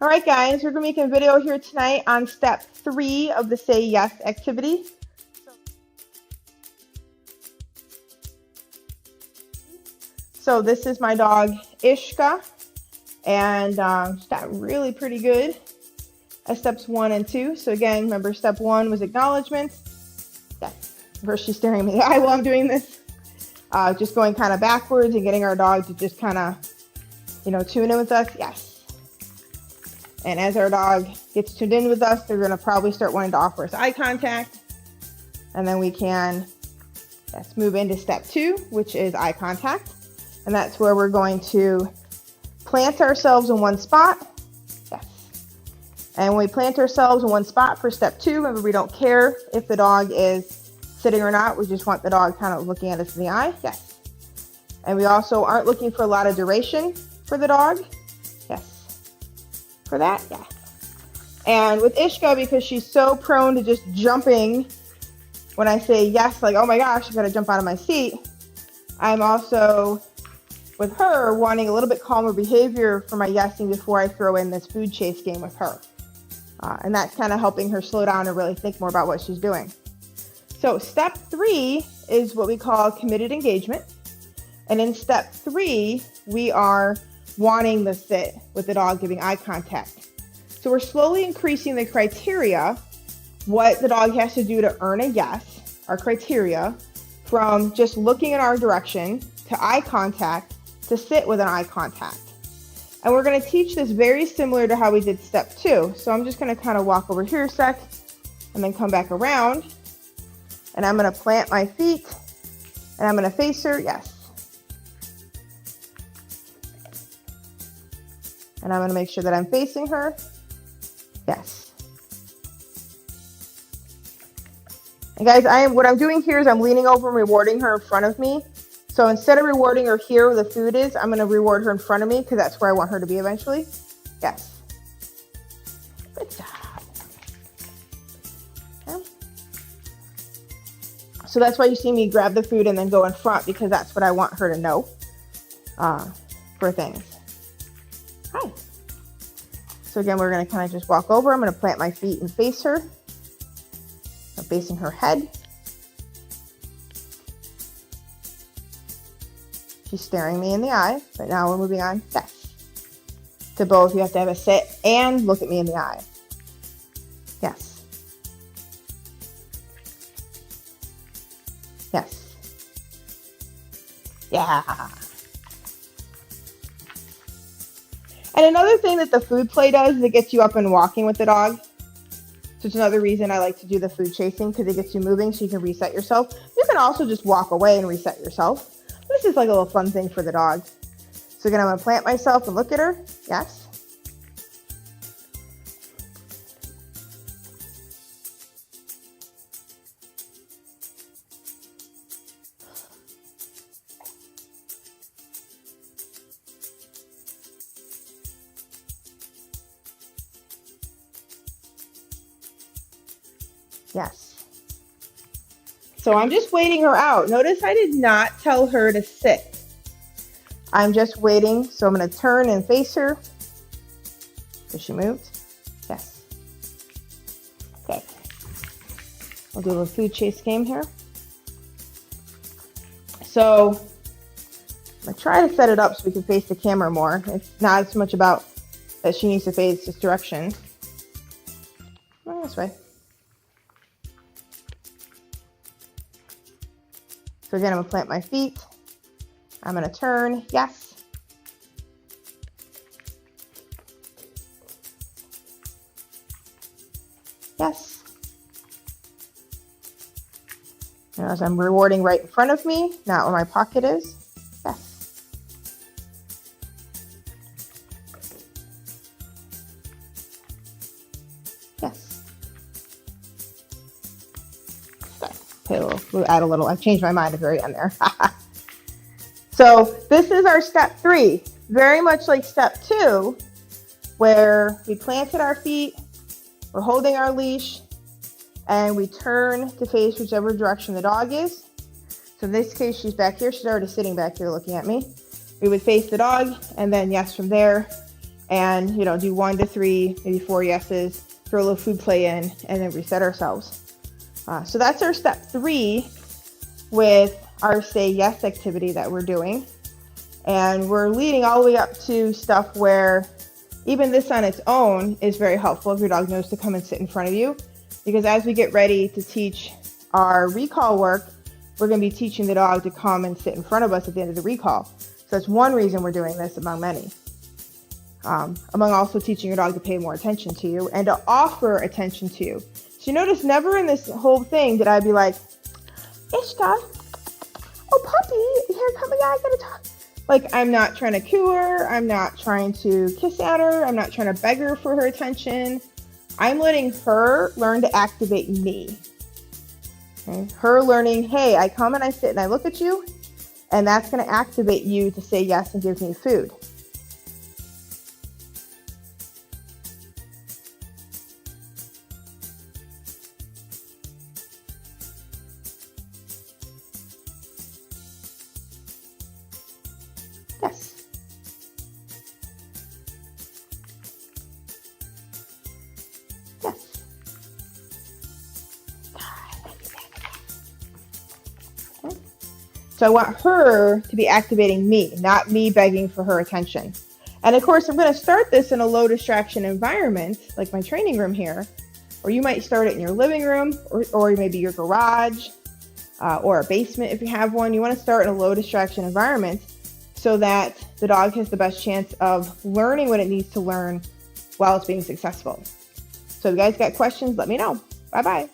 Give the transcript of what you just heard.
All right, guys, we're going to be making a video here tonight on step 3 of the Say Yes activity. So this is my dog, Ishka, and she's got really pretty good at steps 1 and 2. So again, remember step 1 was acknowledgement. Yes. First she's staring me in the eye while I'm doing this. Just going kind of backwards and getting our dog to just kind of, tune in with us. Yes. And as our dog gets tuned in with us, they're going to probably start wanting to offer us eye contact. And then we can move into step 2, which is eye contact. And that's where we're going to plant ourselves in one spot. Yes. And when we plant ourselves in one spot for step 2, remember we don't care if the dog is sitting or not. We just want the dog kind of looking at us in the eye. Yes. And we also aren't looking for a lot of duration for the dog. Yes. For that, yeah. And with Ishka, because she's so prone to just jumping when I say yes, like, oh my gosh, I gotta jump out of my seat, I'm also, with her, wanting a little bit calmer behavior for my yesing before I throw in this food chase game with her. And that's kind of helping her slow down and really think more about what she's doing. So step 3 is what we call committed engagement. And in step 3, we are wanting the sit with the dog giving eye contact. So we're slowly increasing the criteria, what the dog has to do to earn a yes, our criteria, from just looking in our direction to eye contact to sit with an eye contact. And we're going to teach this very similar to how we did step 2. So I'm just going to kind of walk over here a sec and then come back around. And I'm going to plant my feet and I'm going to face her, yes. And I'm going to make sure that I'm facing her. Yes. And guys, what I'm doing here is I'm leaning over and rewarding her in front of me. So instead of rewarding her here where the food is, I'm going to reward her in front of me because that's where I want her to be eventually. Yes. Good job. Okay. So that's why you see me grab the food and then go in front, because that's what I want her to know for things. Hi. So again, we're going to kind of just walk over. I'm going to plant my feet and face her. I'm facing her head. She's staring me in the eye. But now we're moving on. Yes. To both, you have to have a sit and look at me in the eye. Yes. Yes. Yeah. And another thing that the food play does is it gets you up and walking with the dog. So it's another reason I like to do the food chasing, because it gets you moving so you can reset yourself. You can also just walk away and reset yourself. This is like a little fun thing for the dog. So again, I'm going to plant myself and look at her. Yes. Yes. So I'm just waiting her out. Notice I did not tell her to sit. I'm just waiting. So I'm going to turn and face her. Has she moved? Yes. Okay. I'll do a little food chase game here. So I'm going to try to set it up so we can face the camera more. It's not as much about that she needs to face this direction. Oh, this way. So again, I'm going to plant my feet. I'm going to turn. Yes. Yes. And as I'm rewarding right in front of me, not where my pocket is. Yes. Yes. We'll add a little. I've changed my mind at the very end there. So this is our step 3, very much like step 2, where we planted our feet, we're holding our leash, and we turn to face whichever direction the dog is. So in this case, she's back here. She's already sitting back here looking at me. We would face the dog, and then yes, from there, and do 1 to 3, maybe 4 yeses, throw a little food play in, and then reset ourselves. So that's our step 3 with our say yes activity that we're doing. And we're leading all the way up to stuff where even this on its own is very helpful if your dog knows to come and sit in front of you. Because as we get ready to teach our recall work, we're going to be teaching the dog to come and sit in front of us at the end of the recall. So that's one reason we're doing this among many. Among also teaching your dog to pay more attention to you and to offer attention to you. So you notice never in this whole thing did I be like, Ishka, oh puppy, here, come here, I gotta talk. Like, I'm not trying to coo her, I'm not trying to kiss at her, I'm not trying to beg her for her attention. I'm letting her learn to activate me. Okay? Her learning, hey, I come and I sit and I look at you, and that's gonna activate you to say yes and give me food. Yes. Yes. Okay. So I want her to be activating me, not me begging for her attention. And of course, I'm going to start this in a low distraction environment, like my training room here, or you might start it in your living room, or maybe your garage, or a basement if you have one. You want to start in a low distraction environment so that the dog has the best chance of learning what it needs to learn while it's being successful. So if you guys got questions, let me know. Bye-bye.